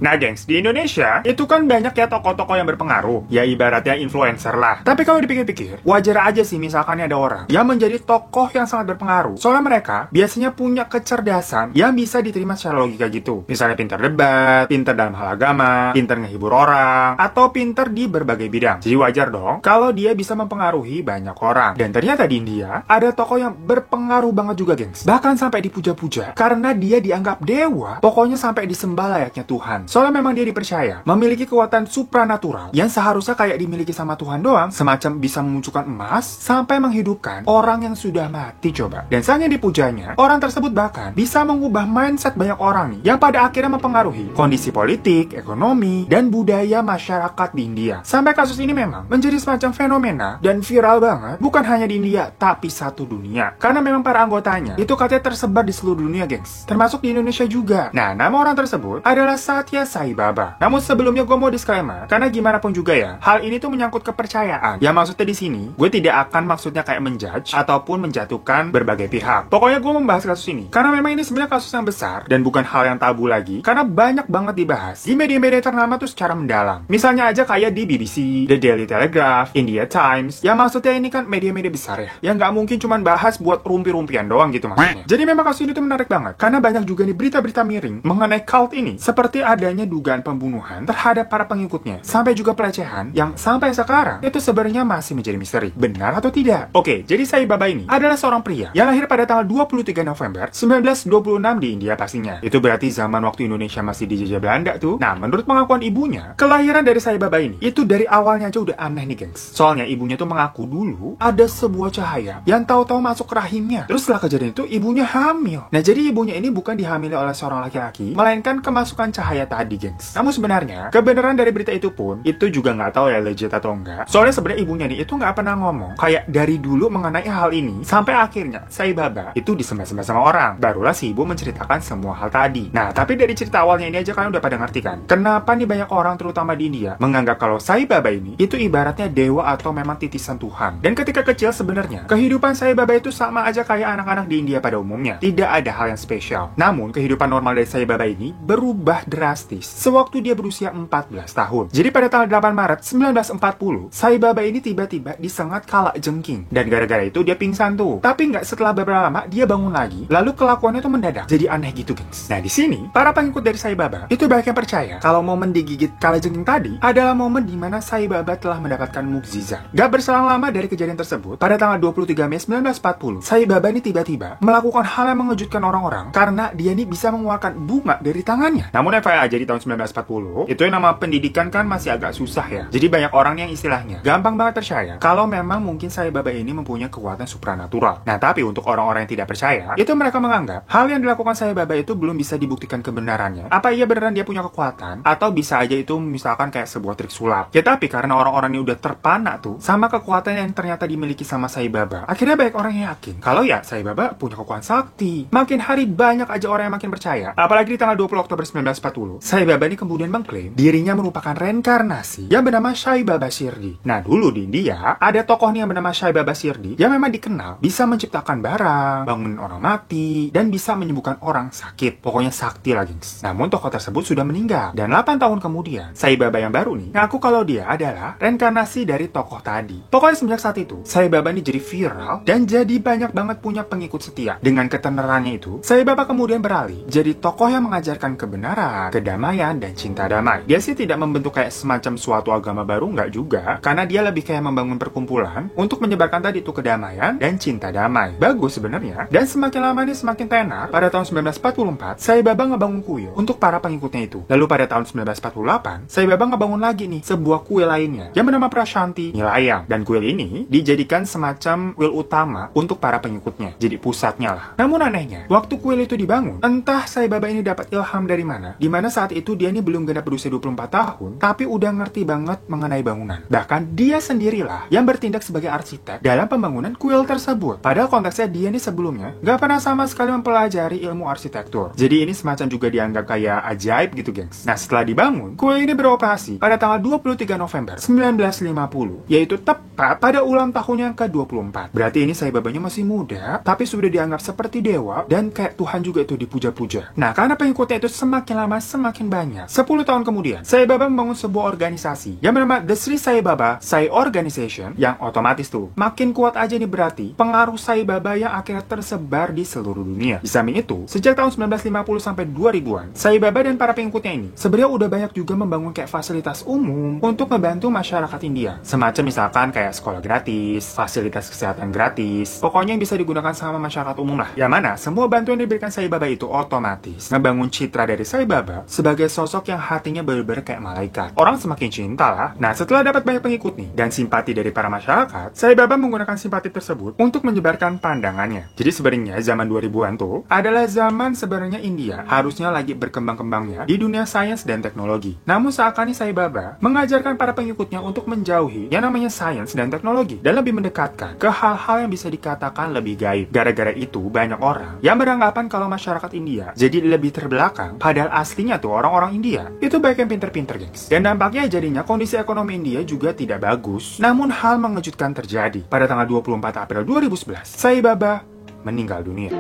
Nah gengs, di Indonesia itu kan banyak ya tokoh-tokoh yang berpengaruh, ya ibaratnya influencer lah. Tapi kalau dipikir-pikir, wajar aja sih misalkan ada orang yang menjadi tokoh yang sangat berpengaruh. Soalnya mereka biasanya punya kecerdasan yang bisa diterima secara logika gitu. Misalnya pintar debat, pintar dalam hal agama, pintar ngehibur orang, atau pintar di berbagai bidang. Jadi wajar dong kalau dia bisa mempengaruhi banyak orang. Dan ternyata di India ada tokoh yang berpengaruh banget juga gengs. Bahkan sampai dipuja-puja karena dia dianggap dewa, pokoknya sampai disembah layaknya Tuhan. Soalnya memang dia dipercaya memiliki kekuatan supranatural yang seharusnya kayak dimiliki sama Tuhan doang, semacam bisa memunculkan emas sampai menghidupkan orang yang sudah mati coba. Dan saking dipujanya, orang tersebut bahkan bisa mengubah mindset banyak orang nih yang pada akhirnya mempengaruhi kondisi politik, ekonomi, dan budaya masyarakat di India. Sampai kasus ini memang menjadi semacam fenomena dan viral banget, bukan hanya di India, tapi satu dunia. Karena memang para anggotanya itu katanya tersebar di seluruh dunia gengs, termasuk di Indonesia juga. Nah, nama orang tersebut adalah Satya Sai Baba. Namun sebelumnya gue mau disclaimer, karena gimana pun juga ya, hal ini tuh menyangkut kepercayaan. Ya maksudnya di sini, gue tidak akan maksudnya kayak menjudge ataupun menjatuhkan berbagai pihak. Pokoknya gue membahas kasus ini, karena memang ini sebenarnya kasus yang besar dan bukan hal yang tabu lagi, karena banyak banget dibahas di media-media ternama tuh secara mendalam. Misalnya aja kayak di BBC, The Daily Telegraph, India Times. Ya maksudnya ini kan media-media besar ya, yang nggak mungkin cuman bahas buat rumpi-rumpian doang gitu maksudnya. Jadi memang kasus ini tuh menarik banget, karena banyak juga nih berita-berita miring mengenai cult ini, seperti adanya dugaan pembunuhan terhadap para pengikutnya, sampai juga pelecehan yang sampai sekarang itu sebenarnya masih menjadi misteri, benar atau tidak. Oke, jadi Sai Baba ini adalah seorang pria yang lahir pada tanggal 23 November 1926 di India pastinya. Itu berarti zaman waktu Indonesia masih dijajah Belanda tuh. Nah, menurut pengakuan ibunya, kelahiran dari Sai Baba ini itu dari awalnya aja udah aneh nih gengs. Soalnya ibunya tuh mengaku dulu ada sebuah cahaya yang tahu-tahu masuk ke rahimnya. Terus setelah kejadian itu ibunya hamil. Nah, jadi ibunya ini bukan dihamili oleh seorang laki-laki, melainkan kemasukan cahaya tadi gengs. Namun sebenarnya kebenaran dari berita itu pun itu juga nggak tahu ya legit atau enggak. Soalnya sebenarnya ibunya nih itu nggak pernah ngomong kayak dari dulu mengenai hal ini sampai akhirnya Sai Baba itu disembah-sembah sama orang. Barulah si ibu menceritakan semua hal tadi. Nah, tapi dari cerita awalnya ini aja kalian udah pada ngerti kan? Kenapa nih banyak orang terutama di India menganggap kalau Sai Baba ini itu ibaratnya dewa atau memang titisan Tuhan. Dan ketika kecil sebenarnya kehidupan Sai Baba itu sama aja kayak anak-anak di India pada umumnya. Tidak ada hal yang spesial. Namun kehidupan normal dari Sai Baba ini berubah drastis sewaktu dia berusia 14 tahun. Jadi pada tanggal 8 Maret 1940, Sai Baba ini tiba-tiba disengat kalak jengking. Dan gara-gara itu dia pingsan tuh. Tapi nggak setelah beberapa lama dia bangun lagi, lalu kelakuannya tuh mendadak jadi aneh gitu gengs. Nah di sini, para pengikut dari Sai Baba itu banyak yang percaya kalau momen digigit kalak jengking tadi adalah momen di mana Sai Baba telah mendapatkan mukjizat. Gak berselang lama dari kejadian tersebut, pada tanggal 23 Mei 1940, Sai Baba ini tiba-tiba melakukan hal yang mengejutkan orang-orang karena dia ini bisa mengeluarkan bunga dari tangannya. Namun FYI aja di tahun 1940, itu yang nama pendidikan kan masih agak susah ya. Jadi banyak orang yang istilahnya gampang banget percaya kalau memang mungkin Sai Baba ini mempunyai kekuatan supranatural. Nah, tapi untuk orang-orang yang tidak percaya, itu mereka menganggap hal yang dilakukan Sai Baba itu belum bisa dibuktikan kebenarannya. Apa iya beneran dia punya kekuatan? Atau bisa aja itu misalkan kayak sebuah trik sulap. Ya tapi karena orang-orang ini udah terpana tuh sama kekuatan yang ternyata dimiliki sama Sai Baba, akhirnya banyak orang yang yakin kalau ya Sai Baba punya kekuatan sakti. Makin hari banyak aja orang yang makin percaya. Apalagi di tanggal 20 Oktober 1940, Sai Baba ini kemudian mengklaim dirinya merupakan reinkarnasi yang bernama Sai Baba Shirdi. Nah, dulu di India ada tokoh nih yang bernama Sai Baba Shirdi yang memang dikenal bisa menciptakan barang, bangunin orang mati, dan bisa menyembuhkan orang sakit. Pokoknya sakti lah gengs. Namun tokoh tersebut sudah meninggal. Dan 8 tahun kemudian, Sai Baba yang baru nih ngaku kalau dia adalah reinkarnasi dari tokoh tadi. Pokoknya semenjak saat itu, Sai Baba ini jadi viral dan jadi banyak banget punya pengikut setia. Dengan ketenarannya itu, Sai Baba kemudian beralih jadi tokoh yang mengajarkan kebenaran, kedamaian, dan cinta damai. Dia sih tidak membentuk kayak semacam suatu agama baru, nggak juga, karena dia lebih kayak membangun perkumpulan untuk menyebarkan tadi itu kedamaian dan cinta damai. Bagus sebenarnya. Dan semakin lama ini semakin tenar. Pada tahun 1944, Sai Baba ngebangun kuil untuk para pengikutnya itu. Lalu pada tahun 1948, Sai Baba ngebangun lagi nih sebuah kuil lainnya yang bernama Prashanti Nilayam. Dan kuil ini dijadikan semacam kuil utama untuk para pengikutnya. Jadi pusatnya lah. Namun anehnya, waktu kuil itu dibangun, entah Sai Baba ini dapat ilham dari mana. Dimana saat itu dia ini belum genap berusia 24 tahun, tapi udah ngerti banget mengenai bangunan. Bahkan dia sendirilah yang bertindak sebagai arsitek dalam pembangunan kuil tersebut. Padahal konteksnya dia ini sebelumnya gak pernah sama sekali mempelajari ilmu arsitektur. Jadi ini semacam juga dianggap kayak ajaib gitu gengs. Nah setelah dibangun, kuil ini beroperasi pada tanggal 23 November 1950, yaitu tepat pada ulang tahunnya yang ke-24. Berarti ini Sai Babanya masih muda, tapi sudah dianggap seperti dewa dan kayak Tuhan juga itu dipuja-puja. Nah karena pengikutnya itu semakin lama semakin semakin banyak. 10 tahun kemudian, Sai Baba membangun sebuah organisasi yang bernama The Sri Sai Baba Sai Organization, yang otomatis tuh makin kuat aja nih berarti pengaruh Sai Baba yang akhirnya tersebar di seluruh dunia. Di samping itu, sejak tahun 1950 sampai 2000-an, Sai Baba dan para pengikutnya ini sebenarnya udah banyak juga membangun kayak fasilitas umum untuk membantu masyarakat India. Semacam misalkan kayak sekolah gratis, fasilitas kesehatan gratis, pokoknya yang bisa digunakan sama masyarakat umum lah. Yang mana semua bantuan yang diberikan Sai Baba itu otomatis ngebangun citra dari Sai Baba sebagai sosok yang hatinya bener-bener kayak malaikat. Orang semakin cinta lah. Nah, setelah dapat banyak pengikut nih dan simpati dari para masyarakat, Sai Baba menggunakan simpati tersebut untuk menyebarkan pandangannya. Jadi sebenarnya zaman 2000-an tuh adalah zaman sebenarnya India harusnya lagi berkembang-kembangnya di dunia sains dan teknologi. Namun seakan Sai Baba mengajarkan para pengikutnya untuk menjauhi yang namanya sains dan teknologi dan lebih mendekatkan ke hal-hal yang bisa dikatakan lebih gaib. Gara-gara itu banyak orang yang beranggapan kalau masyarakat India jadi lebih terbelakang, padahal aslinya tuh orang-orang India itu baik yang pinter-pinter, gengs. Dan dampaknya jadinya kondisi ekonomi India juga tidak bagus. Namun hal mengejutkan terjadi. Pada tanggal 24 April 2011, Sai Baba meninggal dunia.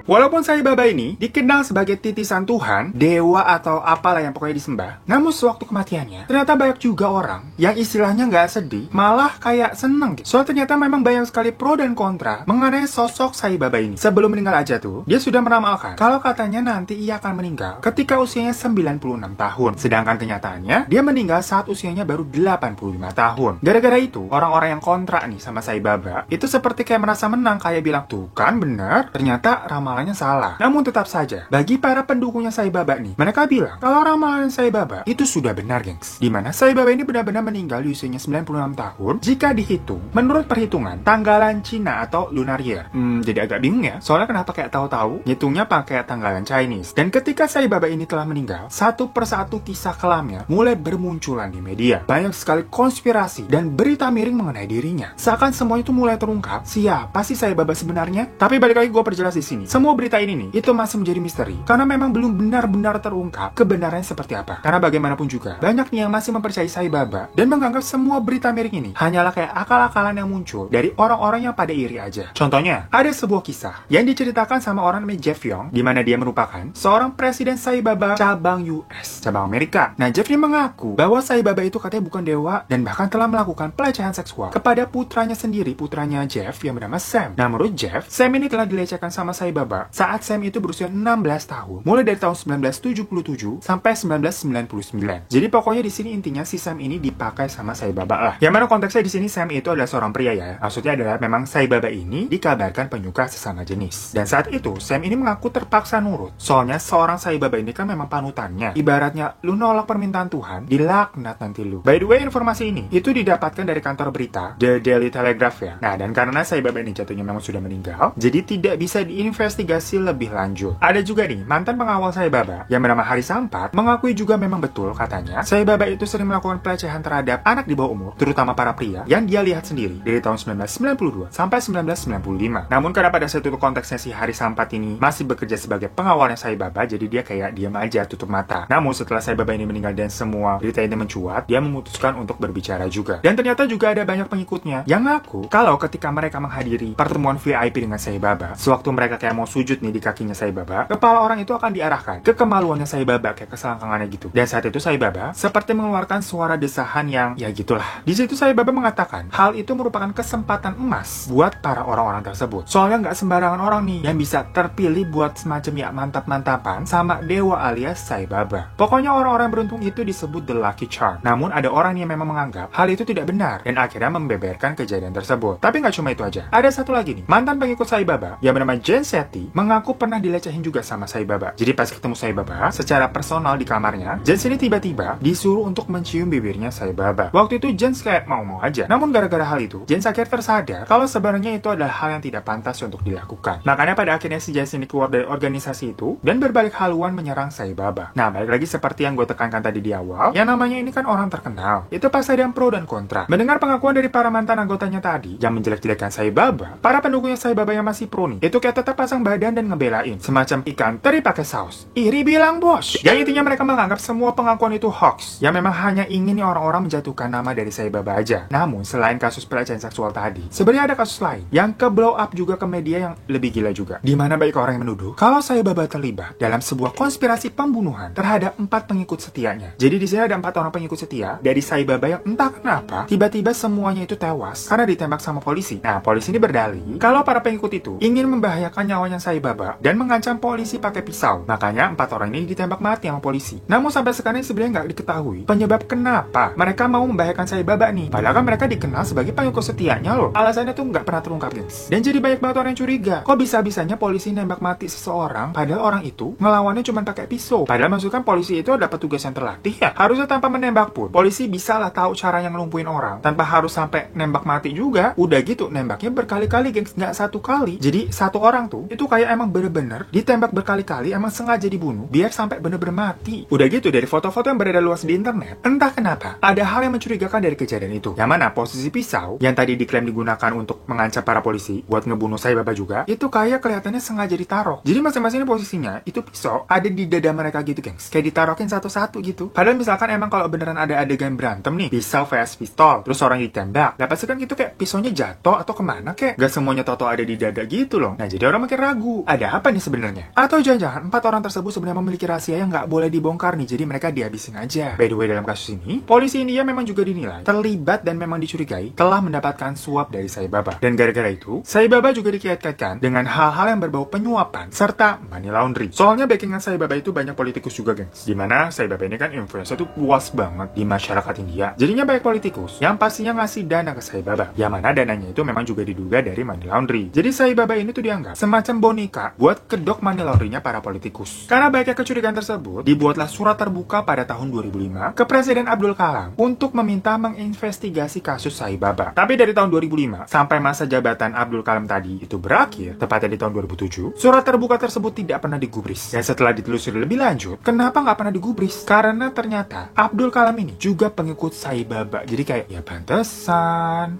Walaupun Sai Baba ini dikenal sebagai titisan Tuhan, dewa atau apalah yang pokoknya disembah, namun sewaktu kematiannya, ternyata banyak juga orang yang istilahnya nggak sedih, malah kayak seneng gitu. Soalnya ternyata memang banyak sekali pro dan kontra mengenai sosok Sai Baba ini. Sebelum meninggal aja tuh, dia sudah meramalkan kalau katanya nanti ia akan meninggal ketika usianya 96 tahun. Sedangkan kenyataannya, dia meninggal saat usianya baru 85 tahun. Gara-gara itu, orang-orang yang kontra nih sama Sai Baba, itu seperti kayak merasa menang, kayak bilang, tuh kan bener, ternyata ramalan salah. Namun tetap saja, bagi para pendukungnya Sai Baba nih, mereka bilang kalau ramalan Sai Baba itu sudah benar, gengs. Dimana Sai Baba ini benar-benar meninggal di usianya 96 tahun jika dihitung menurut perhitungan tanggalan Cina atau lunar year. Jadi agak bingung ya, soalnya kenapa kayak tahu-tahu ngitungnya pakai tanggalan Chinese. Dan ketika Sai Baba ini telah meninggal, satu persatu kisah kelamnya mulai bermunculan di media. Banyak sekali konspirasi dan berita miring mengenai dirinya. Seakan semua itu mulai terungkap, siapa sih Sai Baba sebenarnya? Tapi balik lagi gue perjelas di sini. Semua berita ini nih, itu masih menjadi misteri. Karena memang belum benar-benar terungkap kebenarannya seperti apa. Karena bagaimanapun juga, banyak nih yang masih mempercayai Sai Baba dan menganggap semua berita miring ini hanyalah kayak akal-akalan yang muncul dari orang-orang yang pada iri aja. Contohnya, ada sebuah kisah yang diceritakan sama orang namanya Jeff Young, di mana dia merupakan seorang presiden Sai Baba cabang US, cabang Amerika. Nah, Jeff ini mengaku bahwa Sai Baba itu katanya bukan dewa dan bahkan telah melakukan pelecehan seksual kepada putranya sendiri, putranya Jeff yang bernama Sam. Nah, menurut Jeff, Sam ini telah dilecehkan sama Sai Baba saat Sam itu berusia 16 tahun, mulai dari tahun 1977 sampai 1999. Jadi pokoknya di sini intinya si Sam ini dipakai sama Sai Baba lah. Yang mana konteksnya di sini Sam itu adalah seorang pria ya. Maksudnya adalah memang Sai Baba ini dikabarkan penyuka sesama jenis. Dan saat itu Sam ini mengaku terpaksa nurut. Soalnya seorang Sai Baba ini kan memang panutannya. Ibaratnya lu nolak permintaan Tuhan, dilaknat nanti lu. By the way, informasi ini itu didapatkan dari kantor berita The Daily Telegraph ya. Nah, dan karena Sai Baba ini jatuhnya memang sudah meninggal, jadi tidak bisa diinvestigasi lebih lanjut. Ada juga nih mantan pengawal Sai Baba yang bernama Hari Sampat mengakui juga memang betul katanya Sai Baba itu sering melakukan pelecehan terhadap anak di bawah umur, terutama para pria yang dia lihat sendiri dari tahun 1992 sampai 1995. Namun karena pada saat itu konteksnya si Hari Sampat ini masih bekerja sebagai pengawalnya Sai Baba, jadi dia kayak diam aja, tutup mata. Namun setelah Sai Baba ini meninggal dan semua berita ini mencuat, dia memutuskan untuk berbicara juga. Dan ternyata juga ada banyak pengikutnya yang ngaku kalau ketika mereka menghadiri pertemuan VIP dengan Sai Baba, sewaktu mereka kayak mau sujud nih di kakinya Sai Baba, kepala orang itu akan diarahkan ke kemaluannya Sai Baba, kayak keselangkangannya gitu. Dan saat itu Sai Baba seperti mengeluarkan suara desahan yang ya gitulah. Di situ Sai Baba mengatakan hal itu merupakan kesempatan emas buat para orang-orang tersebut. Soalnya nggak sembarangan orang nih yang bisa terpilih buat semacam ya mantap-mantapan sama dewa alias Sai Baba. Pokoknya orang-orang beruntung itu disebut the lucky charm. Namun ada orang yang memang menganggap hal itu tidak benar dan akhirnya membeberkan kejadian tersebut. Tapi nggak cuma itu aja. Ada satu lagi nih, mantan pengikut Sai Baba yang bernama Jen Seti mengaku pernah dilecehin juga sama Sai Baba. Jadi pas ketemu Sai Baba secara personal di kamarnya, Jens ini tiba-tiba disuruh untuk mencium bibirnya Sai Baba. Waktu itu Jens kayak mau-mau aja. Namun gara-gara hal itu, Jens akhirnya tersadar kalau sebenarnya itu adalah hal yang tidak pantas untuk dilakukan. Makanya pada akhirnya si Jens ini keluar dari organisasi itu dan berbalik haluan menyerang Sai Baba. Nah, balik lagi seperti yang gue tekankan tadi di awal, yang namanya ini kan orang terkenal. Itu pasti ada yang pro dan kontra. Mendengar pengakuan dari para mantan anggotanya tadi yang menjelek-jelekan Sai Baba, para pendukungnya Sai Baba yang masih pro nih, itu kayak tetap pasang badan dan ngebelain. Semacam ikan teri pakai saus. Iri bilang bos. Yang intinya mereka menganggap semua pengakuan itu hoax. Yang memang hanya ingin orang-orang menjatuhkan nama dari Sai Baba aja. Namun, selain kasus pelecehan seksual tadi, sebenarnya ada kasus lain yang ke blow up juga ke media yang lebih gila juga. Di mana baik orang yang menuduh kalau Sai Baba terlibat dalam sebuah konspirasi pembunuhan terhadap 4 pengikut setianya. Jadi di sini ada 4 orang pengikut setia dari Sai Baba yang entah kenapa tiba-tiba semuanya itu tewas karena ditembak sama polisi. Nah, polisi ini berdalih kalau para pengikut itu ingin membahayakan nyawanya Sai Baba dan mengancam polisi pakai pisau. Makanya 4 orang ini ditembak mati sama polisi. Namun sampai sekarang sebenarnya nggak diketahui penyebab kenapa mereka mau membahayakan Sai Baba nih. Padahal kan mereka dikenal sebagai pengikut setianya loh. Alasannya tuh nggak pernah terungkap, guys. Dan jadi banyak banget orang yang curiga. Kok bisa-bisanya polisi nembak mati seseorang padahal orang itu ngelawannya cuma pakai pisau. Padahal maksudnya polisi itu adalah petugas yang terlatih ya. Harusnya tanpa menembak pun polisi bisa lah tahu cara yang ngelumpuin orang tanpa harus sampai nembak mati juga. Udah gitu nembaknya berkali-kali, gengs, nggak satu kali. Jadi satu orang tuh itu kayak emang bener-bener ditembak berkali-kali, emang sengaja dibunuh biar sampai bener-bener mati. Udah gitu dari foto-foto yang beredar luas di internet, entah kenapa ada hal yang mencurigakan dari kejadian itu. Yang mana posisi pisau yang tadi diklaim digunakan untuk mengancam para polisi buat ngebunuh Sai Baba juga, itu kayak kelihatannya sengaja ditaruh. Jadi masing-masing posisinya itu pisau ada di dada mereka gitu, gengs. Kayak ditaruhin satu-satu gitu. Padahal misalkan emang kalau beneran ada adegan berantem nih, pisau vs pistol, terus orang ditembak, dapat kan gitu kayak pisaunya jatuh atau kemana kayak gak semuanya toto ada di dada gitu loh. Nah, jadi orang makin ragu, ada apa nih sebenarnya? Atau jangan-jangan 4 orang tersebut sebenarnya memiliki rahasia yang nggak boleh dibongkar nih, jadi mereka dihabisin aja. By the way, dalam kasus ini, polisi India memang juga dinilai terlibat dan memang dicurigai telah mendapatkan suap dari Sai Baba. Dan gara-gara itu, Sai Baba juga dikait-kaitkan dengan hal-hal yang berbau penyuapan serta money laundry. Soalnya backingan Sai Baba itu banyak politikus juga, gengs. Dimana Sai Baba ini kan influencer tuh puas banget di masyarakat India. Jadinya banyak politikus yang pastinya ngasih dana ke Sai Baba. Yang mana dananya itu memang juga diduga dari money laundry. Jadi Sai Baba ini tuh dianggap semacam boneka buat kedok money laundry-nya para politikus. Karena banyaknya kecurigaan tersebut, dibuatlah surat terbuka pada tahun 2005 ke Presiden Abdul Kalam untuk meminta menginvestigasi kasus Sai Baba. Tapi dari tahun 2005 sampai masa jabatan Abdul Kalam tadi itu berakhir, tepatnya di tahun 2007, surat terbuka tersebut tidak pernah digubris. Dan setelah ditelusuri lebih lanjut, kenapa nggak pernah digubris? Karena ternyata Abdul Kalam ini juga pengikut Sai Baba. Jadi kayak, ya pantesan.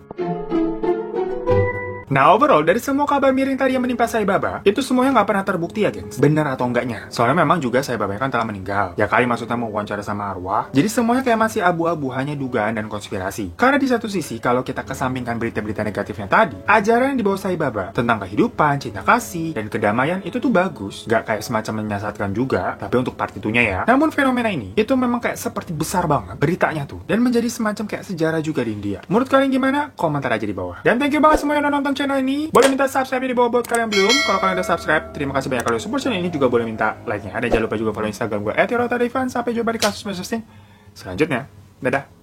Nah, overall, dari semua kabar miring tadi yang menimpa Sai Baba, itu semuanya nggak pernah terbukti ya, gengs. Bener atau enggaknya. Soalnya memang juga Sai Baba kan telah meninggal. Ya kali maksudnya mau wawancara sama arwah. Jadi semuanya kayak masih abu-abu, hanya dugaan dan konspirasi. Karena di satu sisi, kalau kita kesampingkan berita-berita negatifnya tadi, ajaran yang dibawa Sai Baba tentang kehidupan, cinta kasih, dan kedamaian itu tuh bagus. Nggak kayak semacam menyesatkan juga, tapi untuk part itunya ya. Namun fenomena ini, itu memang kayak seperti besar banget beritanya tuh. Dan menjadi semacam kayak sejarah juga di India. Menurut kalian gimana? Komentar aja di bawah. Dan thank you banget semua yang udah nonton channel ini. Boleh minta subscribe di bawah buat kalian belum. Kalau kalian udah subscribe, terima kasih banyak. Kalau support channel ini juga boleh minta like-nya. Dan jangan lupa juga follow Instagram gue @yorotadivan. Sampai jumpa di kasus selanjutnya. Dadah.